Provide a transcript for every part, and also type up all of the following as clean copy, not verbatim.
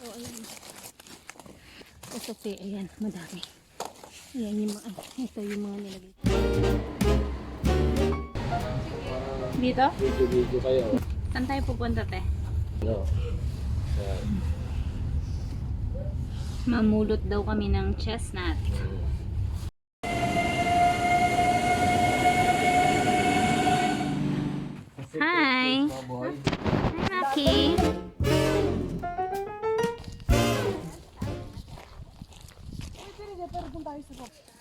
So, ayan. Kasi, ayan, madami. Ayan yung mga, ito yung mga nilagay. Dito? Video kayo. Saan tayo pupunta, te? No. Yan. Mamulot daw kami ng chestnut. Hi! Hi, Maki!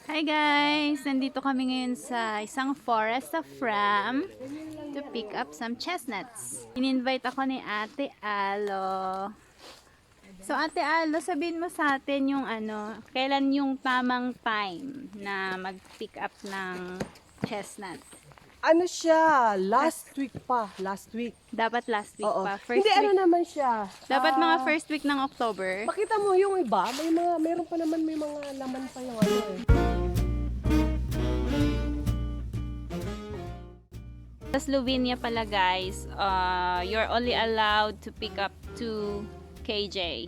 Hi guys! Nandito kami ngayon sa isang forest of Ram to pick up some chestnuts. In-invite ako ni Ate Alo. So Ate Alo, sabihin mo sa atin yung kailan yung tamang time na mag-pick up ng chestnut? Ano siya? Last week pa. Last week. Dapat last week Oo. pa. First Hindi, week. ano naman siya? Dapat mga first week ng October. Pakita mo yung iba. Meron pa naman, may mga laman pa yung ano eh. Sa Slovenia pala guys, you're only allowed to pick up 2 kg.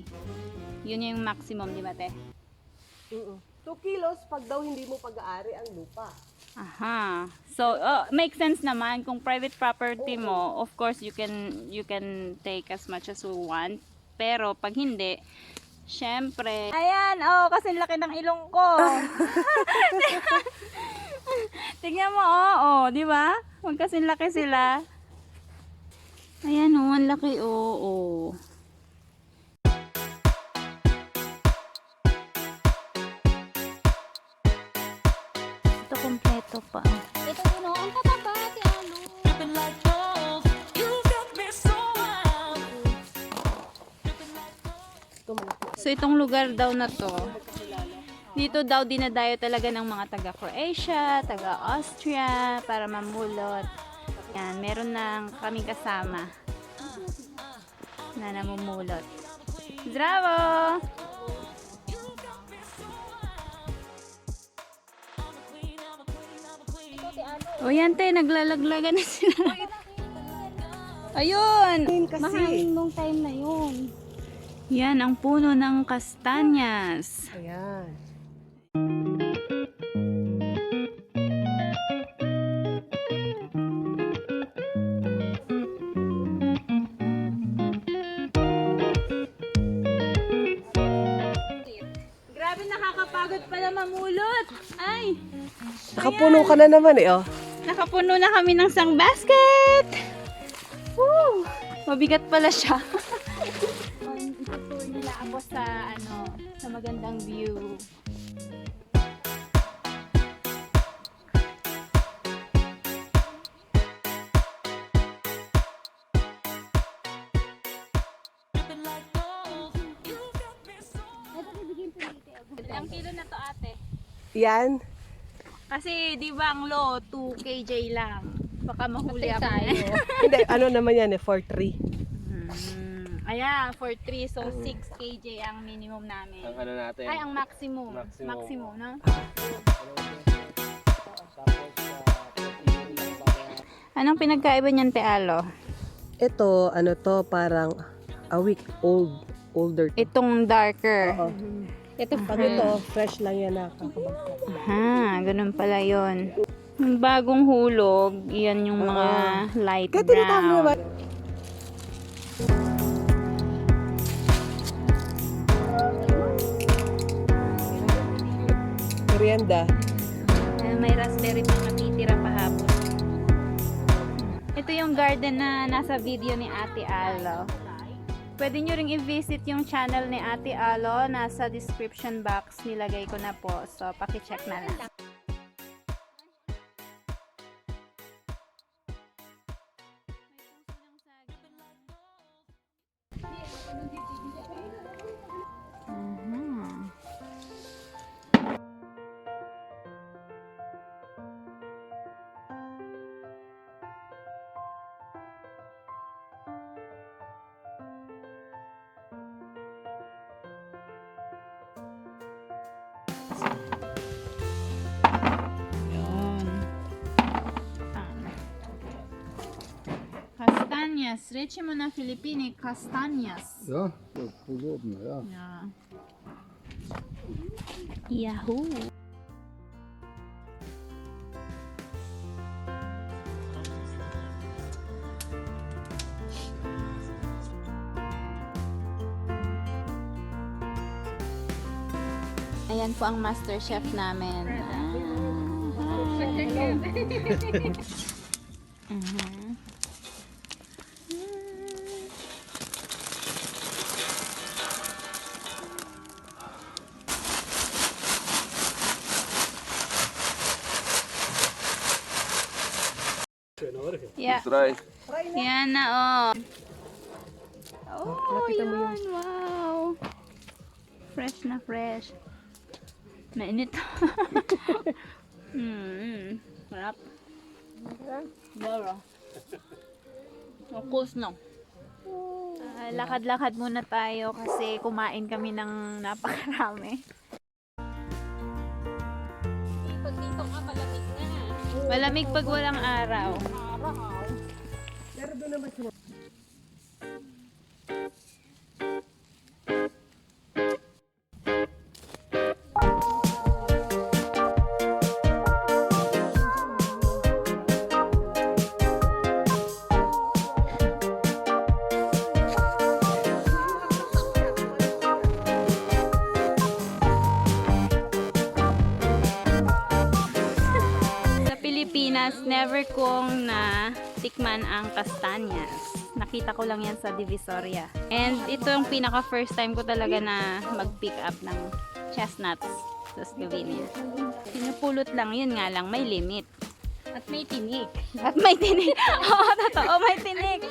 Yun yung maximum, di ba te? 2 kilos pag daw hindi mo pag-aari ang lupa. Aha. So, make sense naman kung private property mo, of course you can take as much as you want. Pero pag hindi, syempre, ayan, kasi laki ng ilong ko. Tingnan mo, di ba? Magkasin laki sila. Ayan, ang laki, Ito kompleto pa. Ito din, ang tataba, Ate Alo. So, itong lugar daw na to, dito daw dinadayo talaga ng mga taga-Croatia, taga-Austria, para mamulot. Yan, meron na kaming kasama na namumulot. Zdravo! O yan te, naglalaglagan na sila. Ayun! Mahangin nung time na yun. Yan, ang puno ng kastanyas. Ayan. Grabe, nakakapagod pala mamulot. Ay! Nakapuno ka na naman eh, Nakapuno na kami ng isang basket. Woo! Mabigat pala siya. Itutour nila ako sa magandang view. Ang kilo na to ate. Yan. Kasi di ba ang low 2 kg lang. Baka mahuli ako. Hindi, ano naman yan eh, for 3. Ayan, for 3. So 6 kg ang minimum namin. Ang ano natin. Ay, ang maximum. Maximum, no? Anong pinagkaiba niyan, Te Alo? Ito, ano to, parang a week older. Itong darker. Oo. Ito, pag ito, fresh lang yan nakakabagsak. Ganun pala yun. Yung bagong hulog, yan yung mga light Kaya tinatawag brown. naman. Merienda. May raspberry pang natitira pa hapon. Ito yung garden na nasa video ni Ate Alo. Pwede nyo ring i-visit yung channel ni Ate Alo. Nasa description box nilagay ko na po. So, paki-check na lang. Yun. Kastanya. Castañas. Речи мы на Филиппине castañas. Ja, podobno, ja. Yeah. Yahoo! Ayan po ang masterchef namin. Yeah. Yan na, oh. Oh, yan. Wow. Fresh na fresh. Mainit. Sarap. Dara. Focus no. Lakad-lakad muna tayo kasi kumain kami ng napakarami. Pag dito ka, malamig na. Malamig pag walang araw. Pero doon naman sila. Pilipinas, never kong na tikman ang castañas. Nakita ko lang yan sa Divisoria. And ito yung pinaka first time ko talaga na mag-pick up ng chestnuts sa Slovenia. Pinupulot lang, yun nga lang, may limit. At may tinik. At may tinik. Oo, totoo, may tinik.